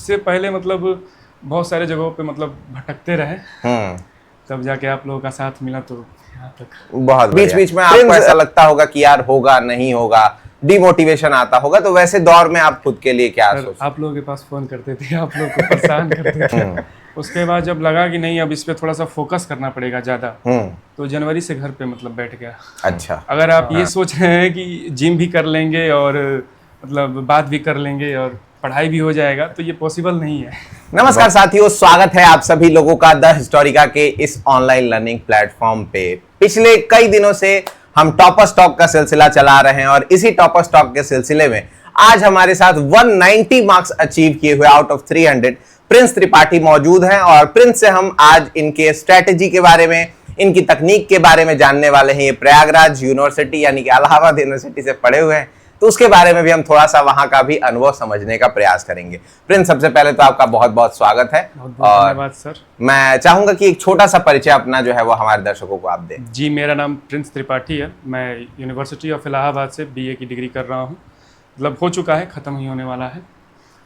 इससे पहले मतलब बहुत सारे जगहों पे मतलब भटकते रहे, तब जाके आप लोगों का साथ मिला तो यहाँ तक। बहुत बीच बीच में आपको ऐसा लगता होगा कि यार होगा नहीं होगा, डिमोटिवेशन आता होगा, तो वैसे दौर में आप खुद के लिए क्या सोचते? आप लोगों के पास फोन करते थे, आप लोग को परेशान करते थे। उसके बाद जब लगा कि नहीं अब इस पे थोड़ा सा फोकस करना पड़ेगा ज्यादा, तो जनवरी से घर पे मतलब बैठ गया। अच्छा, अगर आप ये सोच रहे हैं कि जिम भी कर लेंगे और मतलब बात भी कर लेंगे और पढ़ाई भी हो जाएगा, तो ये पॉसिबल नहीं है। नमस्कार साथियों, स्वागत है आप सभी लोगों का द हिस्टोरिका के इस ऑनलाइन लर्निंग प्लेटफॉर्म पे। पिछले कई दिनों से हम टॉपर स्टॉक का सिलसिला चला रहे हैं और इसी टॉपर स्टॉक के सिलसिले में आज हमारे साथ 190 मार्क्स अचीव किए हुए आउट ऑफ 300 प्रिंस त्रिपाठी मौजूद हैं और प्रिंस से हम आज इनके स्ट्रेटेजी के बारे में, इनकी तकनीक के बारे में जानने वाले हैं। ये प्रयागराज यूनिवर्सिटी यानी कि इलाहाबाद यूनिवर्सिटी से पढ़े हुए हैं, तो उसके बारे में भी हम थोड़ा सा वहां का भी अनुभव समझने का प्रयास करेंगे। प्रिंस, सबसे पहले तो आपका बहुत बहुत स्वागत है। बहुत धन्यवाद सर। मैं चाहूंगा कि एक छोटा सा परिचय अपना जो है वो हमारे दर्शकों को आप दें। जी, मेरा नाम प्रिंस त्रिपाठी है। मैं यूनिवर्सिटी ऑफ इलाहाबाद से बीए की डिग्री कर रहा हूँ। मतलब हो चुका है, ख़त्म ही होने वाला है।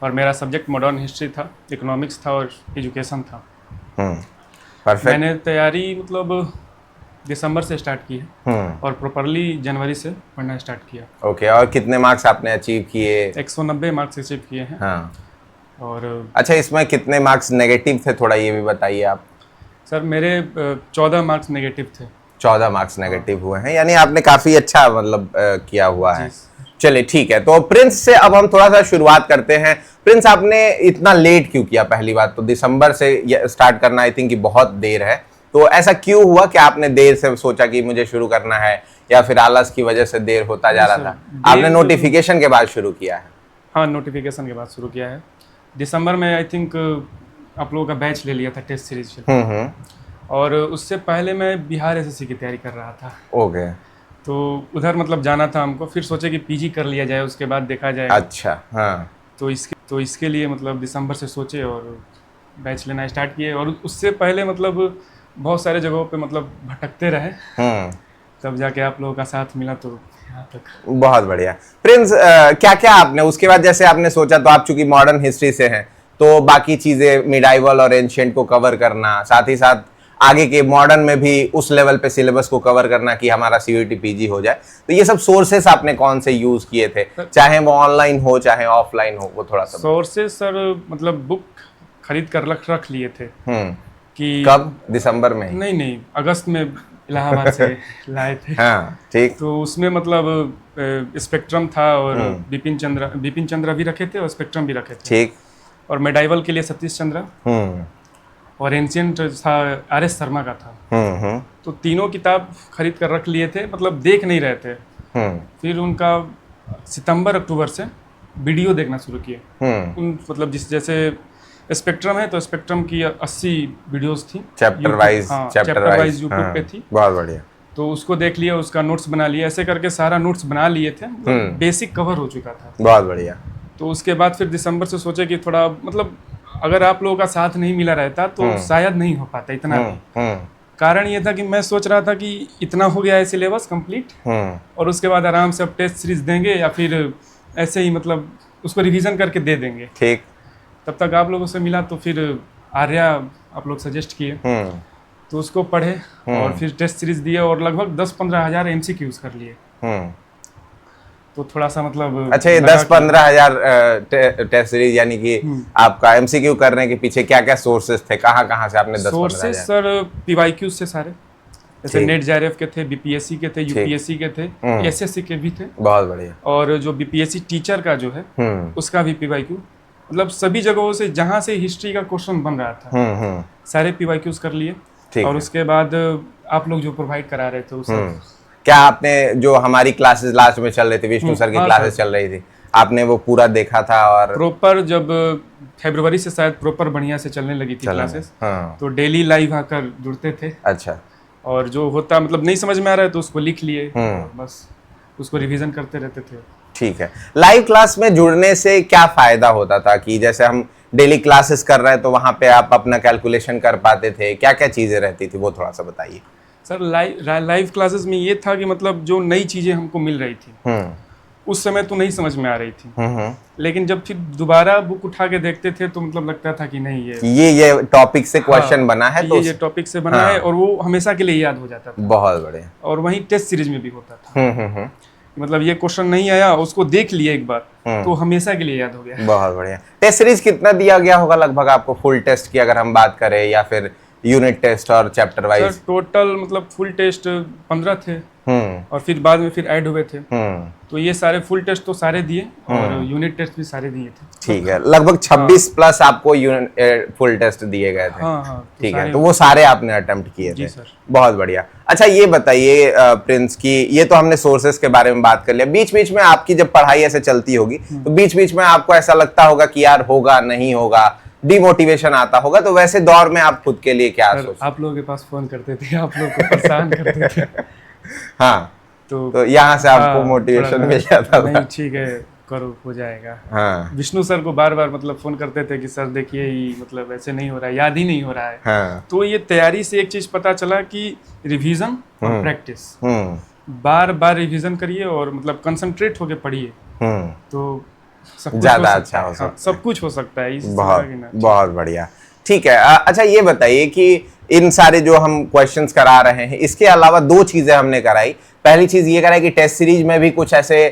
और मेरा सब्जेक्ट मॉडर्न हिस्ट्री था, इकोनॉमिक्स था और एजुकेशन था। परफेक्ट। मैंने तैयारी मतलब दिसंबर से स्टार्ट की है और प्रॉपरली जनवरी से पढ़ना स्टार्ट किया। ओके, और कितने मार्क्स आपने अचीव किए? 190 मार्क्स अचीव किए हैं। हाँ। और अच्छा, इसमें कितने मार्क्स नेगेटिव थे, थोड़ा ये भी बताइए आप। सर मेरे 14 मार्क्स नेगेटिव थे। 14 मार्क्स नेगेटिव हुए हैं, यानी आपने काफी अच्छा मतलब किया हुआ है। चलिए ठीक है, तो प्रिंस से अब हम थोड़ा सा शुरुआत करते हैं। प्रिंस, आपने इतना लेट क्यों किया? पहली बात तो दिसंबर से स्टार्ट करना आई थिंक कि बहुत देर है, तो ऐसा क्यों हुआ कि आपने देर से सोचा कि मुझे शुरू करना है, या फिर आलस की वजह से देर होता जा रहा था? आपने नोटिफिकेशन के बाद शुरू किया है? हाँ, नोटिफिकेशन के बाद शुरू किया है। दिसंबर में आई थिंक आप लोगों का बैच ले लिया था टेस्ट सीरीज से। और उससे पहले मैं बिहार एसएससी की तैयारी कर रहा था। ओके। तो उधर मतलब जाना था हमको, फिर सोचे कि पीजी कर लिया जाए, उसके बाद देखा जाएगा। अच्छा, हाँ। तो इसके लिए मतलब दिसंबर से सोचे और बैच लेना स्टार्ट किए। और उससे पहले मतलब बहुत सारे जगहों पे मतलब भटकते रहे, तब जाके आप लोगों का साथ मिला तो यहाँ तक। बहुत बढ़िया। प्रिंस, क्या क्या आपने उसके बाद, जैसे आपने सोचा, तो आप चूंकि मॉडर्न हिस्ट्री से हैं, तो बाकी चीजें मिडाइवल और एंशिएंट को कवर करना, साथ ही साथ आगे के मॉडर्न में भी उस लेवल पे सिलेबस को कवर करना कि हमारा सीयूईटी पीजी हो जाए, तो ये सब सोर्सेस आपने कौन से यूज किए थे, चाहे वो ऑनलाइन हो चाहे ऑफलाइन हो? वो थोड़ा सा सोर्सेस सर, मतलब बुक खरीद कर रख लिए थे। कि कब? दिसंबर में? नहीं, अगस्त में इलाहाबाद से लाए थे। हाँ, ठीक। तो उसमें मतलब स्पेक्ट्रम था और बिपिन चंद्र भी रखे थे और स्पेक्ट्रम भी रखे थे। ठीक। और मेडाइवल के लिए सतीश चंद्र और एंशिएंट था आरएस शर्मा का था। तो तीनों किताब खरीद कर रख लिए थे, मतलब देख नहीं रहे थे। फिर उनका सितंबर अक्टूबर से वीडियो देखना शुरू किए। उन मतलब जैसे स्पेक्ट्रम है तो स्पेक्ट्रम की 80 वीडियोस थी, चैप्टर वाइज यूट्यूब पे थी। बहुत बढ़िया। तो उसको देख लिया, उसका नोट्स बना लिया, ऐसे करके सारा नोट्स बना लिए थे। बेसिक कवर हो चुका था। बहुत बढ़िया। तो उसके बाद फिर दिसंबर से सोचे कि थोड़ा मतलब अगर आप लोगों का साथ नहीं मिला रहता तो शायद नहीं हो पाता इतना भी। कारण ये था कि मैं सोच रहा था कि इतना हो गया है सिलेबस कंप्लीट, और उसके बाद आराम से अब टेस्ट सीरीज देंगे या फिर ऐसे ही मतलब उसको रिवीजन करके दे देंगे। ठीक। तब तक आप लोगों से मिला तो फिर आर्या आप लोग सजेस्ट किए, तो उसको पढ़े और फिर टेस्ट सीरीज दिए और लगभग 10-15 हज़ार एमसीक्यूज कर लिए। तो थोड़ा सा मतलब अच्छा, ये 10-15 हज़ार टेस्ट सीरीज, यानी कि आपका एमसीक्यू करने के पीछे क्या क्या सोर्सेस थे? कहाँ से आपने 10-15 सोर्सेस सर पीवाईक्यू से सारे, जैसे नेट जेआरएफ के थे, बीपीएससी के थे, यूपीएससी के थे, एसएससी के भी थे। बहुत बढ़िया। और जो बीपीएससी टीचर का जो है उसका भी पीवाईक्यू, मतलब सभी जगहों से जहां से हिस्ट्री का क्वेश्चन बन रहा था सारे पीवाईक्यूज कर लिए। और उसके बाद आप लोग जो प्रोवाइड करा रहे थे उसे क्या आपने, जो हमारी क्लासेस लास्ट में चल रही थी, विष्णु सर की क्लासेस चल रही थी, आपने वो पूरा देखा था? और प्रॉपर जब फरवरी से शायद प्रॉपर बढ़िया से चलने लगी थी क्लासेस, तो डेली लाइव आकर जुड़ते थे। अच्छा। और जो होता मतलब नहीं समझ में आ रहा है तो उसको लिख लिए, बस उसको रिवीजन करते रहते थे। ठीक है। लाइव क्लास में जुड़ने से क्या फायदा होता था कि जैसे हम डेली क्लासेस कर रहे हैं तो वहां पे आप अपना कैलकुलेशन कर पाते थे, क्या क्या चीजें रहती थी, वो थोड़ा सा बताइए। सर लाइव क्लासेस में ये था कि मतलब जो नई चीज़ें हमको मिल रही थी उस समय तो नहीं समझ में आ रही थी, लेकिन जब फिर दोबारा बुक उठा के देखते थे तो मतलब लगता था कि नहीं ये टॉपिक से क्वेश्चन बना है, तो ये टॉपिक से बना है, और वो हमेशा के लिए याद हो जाता था। बहुत बढ़िया। और वहीं टेस्ट सीरीज में भी होता था, मतलब ये क्वेश्चन नहीं आया, उसको देख लिया एक बार तो हमेशा के लिए याद हो गया। बहुत बढ़िया। टेस्ट सीरीज कितना दिया गया होगा लगभग आपको फुल टेस्ट की अगर हम बात करें, या फिर यूनिट टेस्ट और चैप्टर वाइज? टोटल मतलब फुल टेस्ट 15 थे, और फिर बाद में फिर ऐड हुए थे, तो ये सारे फुल टेस्ट तो सारे दिए और यूनिट टेस्ट भी सारे दिए थे। ठीक है, लगभग 26 प्लस आपको फुल टेस्ट दिए गए थे। हाँ, ठीक है, तो वो सारे आपने अटेम्प्ट किए थे। सर। बहुत बढ़िया। अच्छा ये बताइए प्रिंस की, ये तो हमने सोर्सेस के बारे में बात कर लिया, बीच बीच में आपकी जब पढ़ाई ऐसे चलती होगी तो बीच बीच में आपको ऐसा लगता होगा कि यार होगा नहीं होगा, डिमोटिवेशन आता होगा, तो वैसे दौर में आप खुद के लिए क्या सोचते? आप लोगों के पास फोन करते थे, आप लोग को परेशान करते थे। हाँ, तो यहाँ से आपको मोटिवेशन मिल जाता था। नहीं ठीक है, करो, हो जाएगा। हाँ। विष्णु सर को बार बार मतलब फोन करते थे कि सर देखिए मतलब ऐसे नहीं हो रहा है, याद ही नहीं हो रहा है। हाँ। तो ये तैयारी से एक चीज पता चला कि रिवीजन और प्रैक्टिस, बार बार रिवीजन करिए और मतलब कंसंट्रेट होके पढ़िए, तो ज्यादा अच्छा हो सकता है। सब कुछ हो सकता है। बहुत बढ़िया। ठीक है, अच्छा ये बताइए कि इन सारे जो हम क्वेश्चंस करा रहे हैं, इसके अलावा दो चीजें हमने कराई। पहली चीज ये कराई कि टेस्ट सीरीज में भी कुछ ऐसे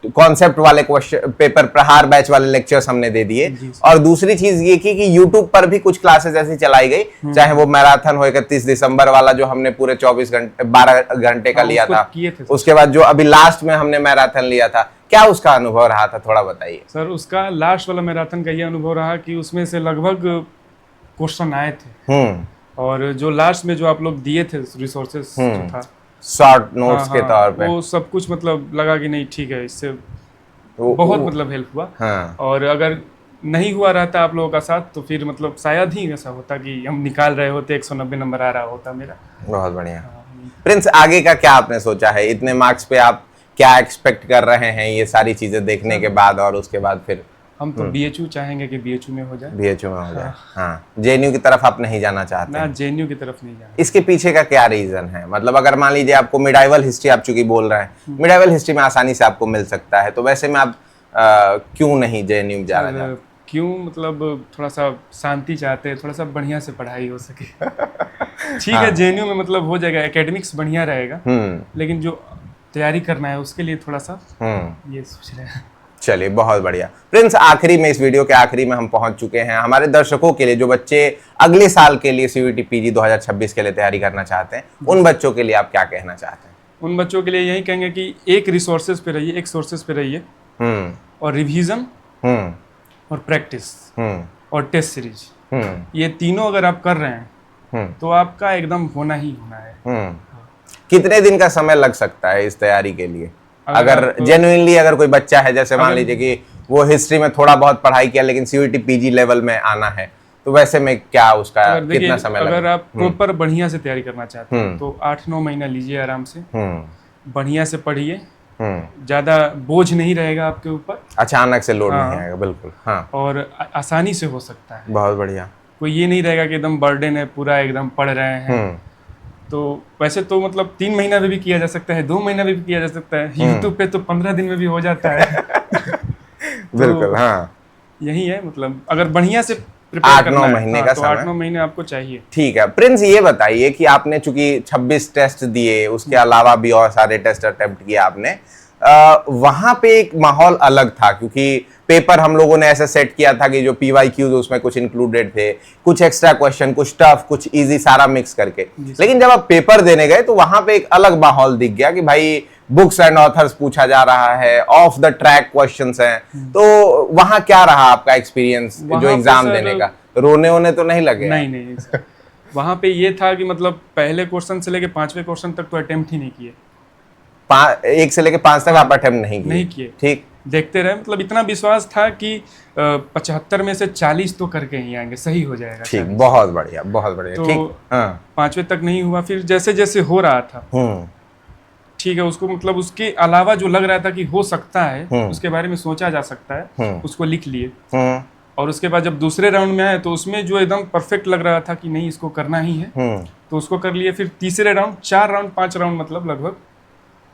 कॉन्सेप्ट वाले क्वेश्चन पेपर, प्रहार बैच वाले लेक्चर्स हमने दे दिए, और दूसरी चीज ये की कि यूट्यूब पर भी कुछ क्लासेस ऐसी चलाई गई, चाहे वो मैराथन हो 31 दिसंबर वाला जो हमने पूरे 12 घंटे का लिया था, उसके बाद जो अभी लास्ट में हमने मैराथन लिया था, क्या उसका अनुभव रहा था, थोड़ा बताइए। सर उसका लास्ट वाला मैराथन का ये अनुभव रहा कि उसमें से लगभग क्वेश्चन आए थे, और जो लास्ट में जो आप लोग दिए थे रिसोर्सेस जो था शॉर्ट नोट्स के तौर पे, वो सब कुछ मतलब लगा कि नहीं ठीक है, इससे बहुत मतलब हेल्प हुआ। और अगर नहीं हुआ रहता आप लोगों का साथ तो फिर मतलब शायद ही ऐसा होता कि हम निकाल रहे होते, 190 नंबर आ रहा होता मेरा। बहुत बढ़िया। प्रिंस आगे का क्या आपने सोचा है, इतने मार्क्स पे आप क्या एक्सपेक्ट कर रहे हैं ये सारी चीजें देखने के बाद, और उसके बाद फिर? हम तो बीएचयू चाहेंगे कि बीएचयू में हो जाए। बीएचयू में हो जाए। हाँ, जेएनयू की तरफ आप नहीं जाना चाहते? ना, जेएनयू की तरफ नहीं जाना। इसके पीछे का क्या रीजन है? मतलब अगर मान लीजिए आपको मिडाइवल हिस्ट्री, आप चूंकि बोल रहे हैं मिडाइवल हिस्ट्री में आसानी से आपको मिल सकता है, तो वैसे में आप क्यों नहीं जेएनयू में जाना चाहते? क्यों मतलब थोड़ा सा शांति चाहते हैं, थोड़ा सा बढ़िया से पढ़ाई हो सके। ठीक है, जेएनयू में मतलब हो जाएगा, एकेडमिक्स बढ़िया रहेगा, लेकिन जो तैयारी करना है उसके लिए थोड़ा सा ये सोच रहे हैं। चलिए बहुत बढ़िया। फ्रेंड्स आखिरी में, इस वीडियो के आखिरी में हम पहुंच चुके हैं। हमारे दर्शकों के लिए, जो बच्चे अगले साल के लिए सीयूईटी पीजी 2026 के लिए तैयारी करना चाहते हैं, उन बच्चों के लिए आप क्या कहना चाहते हैं? उन बच्चों के लिए यही कहेंगे कि एक रिसोर्सेज पे रहिए, एक सोर्सेज पे रहिए, और रिवीजन और प्रैक्टिस और टेस्ट सीरीज, ये तीनों अगर आप कर रहे हैं तो आपका एकदम होना ही होना है। कितने दिन का समय लग सकता है इस तैयारी के लिए? अगर जेन्युइनली अगर कोई बच्चा है, जैसे मान लीजिए कि वो हिस्ट्री में थोड़ा बहुत पढ़ाई किया लेकिन सीयूईटी पीजी लेवल में आना है, तो वैसे में क्या उसका कितना समय लगेगा? अगर आप प्रॉपर बढ़िया से तैयारी करना चाहते हैं तो 8-9 महीना लीजिए, आराम से बढ़िया से पढ़िए, ज्यादा बोझ नहीं रहेगा आपके ऊपर, अचानक से लोड नहीं आएगा। बिल्कुल, हाँ, और आसानी से हो सकता है। बहुत बढ़िया। कोई ये नहीं रहेगा कि एकदम बर्डन है पूरा, एकदम पढ़ रहे हैं। तो वैसे तो मतलब 3 महीना में भी किया जा सकता है, 2 महीना में भी किया जा सकता है, यूट्यूब पे तो 15 दिन में भी हो जाता है। बिल्कुल, हाँ, यही है मतलब अगर बढ़िया से 8-9 महीने का तो समय, 8-9 महीने आपको चाहिए। ठीक है प्रिंस, ये बताइए कि आपने चूंकि 26 टेस्ट दिए, उसके अलावा भी और सारे टेस्ट अटेम्प्ट किए आपने, वहां पे एक माहौल अलग था, क्योंकि पेपर हम लोगों ने ऐसा सेट किया था कि जो PYQs उसमें कुछ इंक्लूडेड थे, कुछ एक्स्ट्रा क्वेश्चन, कुछ टफ, कुछ इजी, सारा मिक्स करके। लेकिन जब आप पेपर देने गए तो वहां पे एक अलग माहौल दिख गया कि भाई बुक्स एंड ऑथर्स पूछा जा रहा है, ऑफ द ट्रैक क्वेश्चंस हैं। तो वहां क्या रहा आपका एक्सपीरियंस जो एग्जाम देने का? रोने वोने तो नहीं लगे? नहीं वहां पे ये था कि मतलब पहले क्वेश्चन से लेके 5वें क्वेश्चन तक तो अटेम्प्ट ही नहीं किए। 1 से लेके 5 तक आप अटेम्प्ट नहीं किए? ठीक, देखते रहे, मतलब इतना विश्वास था कि 75 में से 40 तो करके ही आएंगे, सही हो जाएगा। ठीक, बहुत बढ़िया, बहुत बढ़िया। तो ठीक, हाँ, 5वें तक नहीं हुआ, फिर जैसे जैसे हो रहा था, ठीक है, उसको मतलब उसके अलावा जो लग रहा था कि हो सकता है, उसके बारे में सोचा जा सकता है, उसको लिख लिए। और उसके बाद जब दूसरे राउंड में आए तो उसमें जो एकदम परफेक्ट लग रहा था कि नहीं इसको करना ही है, तो उसको कर लिए। फिर तीसरे राउंड, 4 राउंड 5 राउंड मतलब लगभग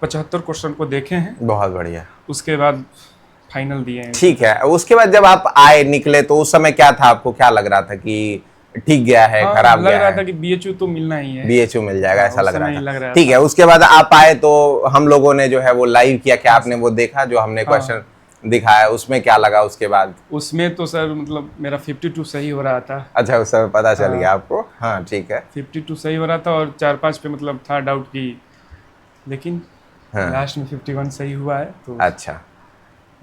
75 क्वेश्चन को देखे हैं, बहुत बढ़िया। उसके बाद फाइनल दिए हैं। ठीक है, उसके बाद जब आप आए निकले तो उस समय क्या था, आपको क्या लग रहा था कि ठीक गया है, खराब लग गया रहा है? था कि BHU तो मिलना ही है, BHU मिल जाएगा, ऐसा उस लग समय ही रहा लग था। रहा ठीक है, उसके बाद आप आए तो हम लोगों ने जो है वो लाइव किया, क्या आपने वो देखा जो हमने हाँ। क्वेश्चन दिखाया, उसमें क्या लगा उसके बाद? उसमें तो सर मतलब मेरा 52 सही हो रहा था। अच्छा, उस समय पता चल गया आपको? हाँ, ठीक है। 52 सही हो रहा था और 4-5 पे मतलब था डाउट की, लेकिन हाँ। लास्ट में 51 सही हुआ है। तो अच्छा,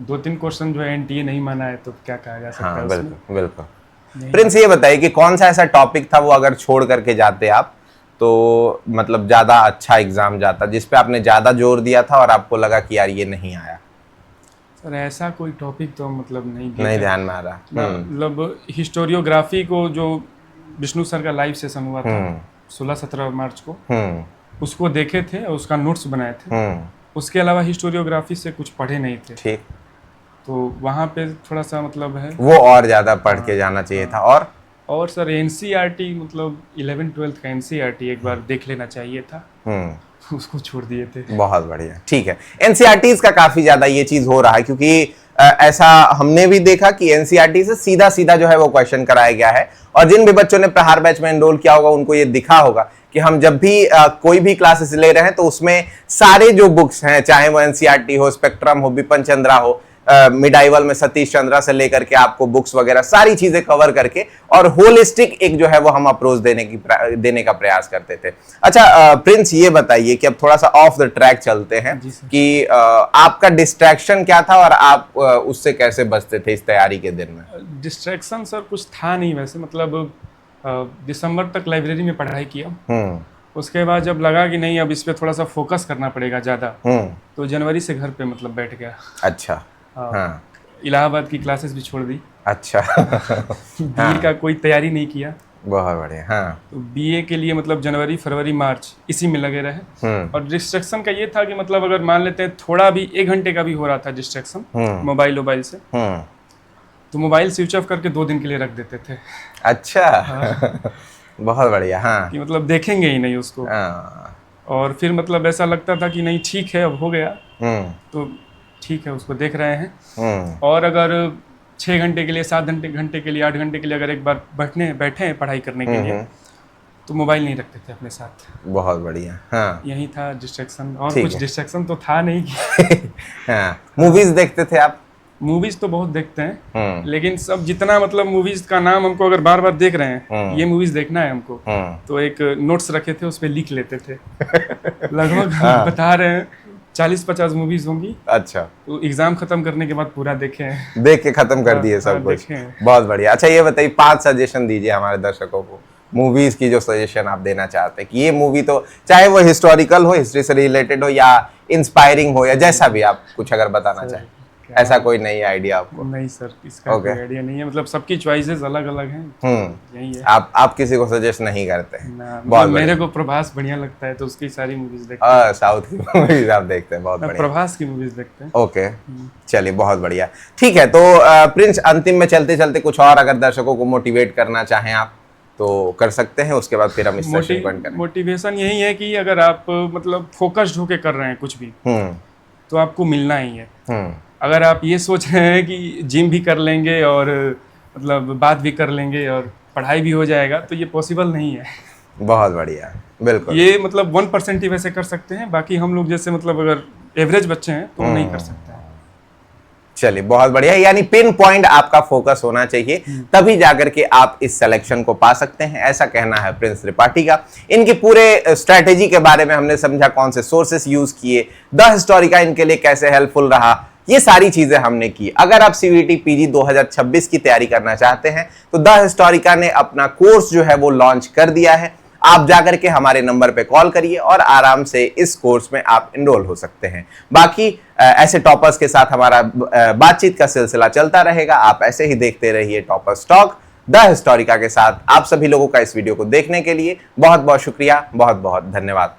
2-3 क्वेश्चन जो है NTA नहीं माना है, तो क्या कहा जा सकता हाँ, है बिल्कुल उसमें। बिल्कुल। नहीं। प्रिंस, ये बताइए कि कौन सा ऐसा टॉपिक था वो अगर छोड़ करके जाते आप तो मतलब ज्यादा अच्छा एग्जाम जाता, जिसपे आपने ज्यादा जोर दिया था और आपको लगा कि यार ये नहीं आया? सर ऐसा कोई टॉपिक तो मतलब नहीं नहीं ध्यान में आ रहा। मतलब हिस्टोरियोग्राफी को जो विष्णु सर का लाइव सेशन हुआ था 16-17 मार्च को, उसको देखे थे और उसका नोट्स बनाए थे। उसके अलावा हिस्टोरियोग्राफी से कुछ पढ़े नहीं थे, ठीक। तो वहाँ पे थोड़ा सा मतलब है वो और ज्यादा पढ़ के जाना चाहिए था। और सर NCERT मतलब 11-12 का NCERT एक बार देख लेना चाहिए था, उसको छोड़ दिए थे। बहुत बढ़िया, ठीक है। NCERTs का काफी ज्यादा ये चीज हो रहा है, क्योंकि ऐसा हमने भी देखा कि NCERT से सीधा सीधा जो है वो क्वेश्चन कराया गया है, और जिन भी बच्चों ने प्रहार बैच में एनरोल किया होगा उनको ये दिखा होगा कि हम जब भी कोई भी क्लासेस ले रहे हैं तो उसमें सारे जो बुक्स हैं, चाहे वो NCERT हो, स्पेक्ट्रम हो, बिपिन चंद्रा हो, मिडाइवल में सतीश चंद्रा से लेकर के आपको बुक्स वगैरह सारी चीजें कवर करके और होलिस्टिक एक जो है वो हम अप्रोच देने का प्रयास करते थे। अच्छा प्रिंस, ये बताइए कि अब थोड़ा सा ऑफ द ट्रैक चलते हैं कि आपका डिस्ट्रैक्शन क्या था और आप उससे कैसे बचते थे इस तैयारी के दिन में? डिस्ट्रैक्शन सर कुछ था नहीं वैसे, मतलब दिसंबर तक लाइब्रेरी में पढ़ाई किया। उसके बाद जब लगा कि नहीं अब इस पे थोड़ा सा फोकस करना पड़ेगा ज़्यादा, तो जनवरी से घर पे मतलब बैठ गया। अच्छा। हाँ। इलाहाबाद की क्लासेस भी छोड़ दी। अच्छा। BA का कोई तैयारी नहीं किया। बहुत बढ़िया। हाँ। तो BA के लिए मतलब जनवरी, फरवरी, मार्च इसी में लगे रहे। और डिस्ट्रैक्शन का ये था कि मतलब अगर मान लेते हैं थोड़ा भी 1 घंटे का भी हो रहा था डिस्ट्रैक्शन मोबाइल से, तो मोबाइल स्विच ऑफ करके 2 दिन के लिए रख देते थे। अच्छा। बहुत बढ़िया। हाँ, कि मतलब देखेंगे ही नहीं उसको। और फिर मतलब ऐसा लगता था कि नहीं ठीक है अब हो गया, तो ठीक है उसको देख रहे हैं। और अगर 6 घंटे के लिए, 7 घंटे के लिए, 8 घंटे के लिए अगर एक बार बैठे हैं पढ़ाई करने के लिए, तो मोबाइल नहीं रखते थे अपने साथ। बहुत बढ़िया। हाँ, यही था डिस्ट्रैक्शन, और कुछ डिस्ट्रैक्शन तो था नहीं। हाँ। मूवीज देखते थे आप? मूवीज तो बहुत देखते हैं, लेकिन सब जितना मतलब मूवीज का नाम हमको अगर बार बार देख रहे हैं, ये मूवीज देखना है हमको, तो एक नोट्स रखे थे उसपे लिख लेते थे। लगभग बता रहे हैं 40-50 मूवीज होंगी। अच्छा। तो एग्जाम खत्म करने के बाद पूरा देखे हैं, देख के खत्म कर दिए सब कुछ। बहुत बढ़िया। अच्छा ये बताइए, 5 सजेशन दीजिए हमारे दर्शकों को मूवीज की, जो सजेशन आप देना चाहते हैं कि ये मूवी तो चाहे वो हिस्टोरिकल हो, हिस्ट्री से रिलेटेड हो, या इंस्पायरिंग हो, या जैसा भी आप कुछ अगर बताना चाहें। ऐसा कोई नहीं आइडिया आपको? नहीं सर, इसका कोई आइडिया नहीं है, मतलब सबकी चॉइसेस अलग अलग हैं। यही है। आप किसी को सजेस्ट नहीं करते हैं? बहुत मेरे को प्रभास बढ़िया लगता है तो उसकी सारी मूवीज देखते हैं। साउथ की मूवीज आप देखते हैं? बहुत बढ़िया। प्रभास की मूवीज देखते हैं। ओके, चलिए बहुत बढ़िया। ठीक है, तो प्रिंस अंतिम में चलते चलते कुछ और अगर दर्शकों को मोटिवेट करना चाहें आप तो कर सकते हैं, उसके बाद फिर हम इस सेशन को एंड करेंगे। मोटिवेशन यही है कि अगर आप मतलब फोकस्ड होके कर रहे हैं कुछ भी, तो आपको मिलना ही है। अगर आप ये सोच रहे हैं कि जिम भी कर लेंगे और मतलब बात भी कर लेंगे और पढ़ाई भी हो जाएगा, तो ये पॉसिबल नहीं है। बहुत बढ़िया, बिल्कुल। ये मतलब 1% ही वैसे कर सकते हैं, बाकी हम लोग जैसे मतलब अगर एवरेज बच्चे हैं तो वो नहीं कर सकते हैं। चलिए बहुत बढ़िया, यानी पिन पॉइंट आपका फोकस होना चाहिए, तभी जाकर के आप इस सिलेक्शन को पा सकते हैं, ऐसा कहना है प्रिंस त्रिपाठी का। इनके पूरे स्ट्रेटेजी के बारे में हमने समझा, कौन से सोर्सेस यूज किए, द हिस्टोरिका इनके लिए कैसे हेल्पफुल रहा, ये सारी चीजें हमने की। अगर आप CVT PG 2026 की तैयारी करना चाहते हैं तो द हिस्टोरिका ने अपना कोर्स जो है वो लॉन्च कर दिया है। आप जाकर के हमारे नंबर पे कॉल करिए और आराम से इस कोर्स में आप एनरोल हो सकते हैं। बाकी ऐसे टॉपर्स के साथ हमारा बातचीत का सिलसिला चलता रहेगा। आप ऐसे ही देखते रहिए टॉपर्स टॉक द हिस्टोरिका के साथ। आप सभी लोगों का इस वीडियो को देखने के लिए बहुत बहुत शुक्रिया, बहुत बहुत धन्यवाद।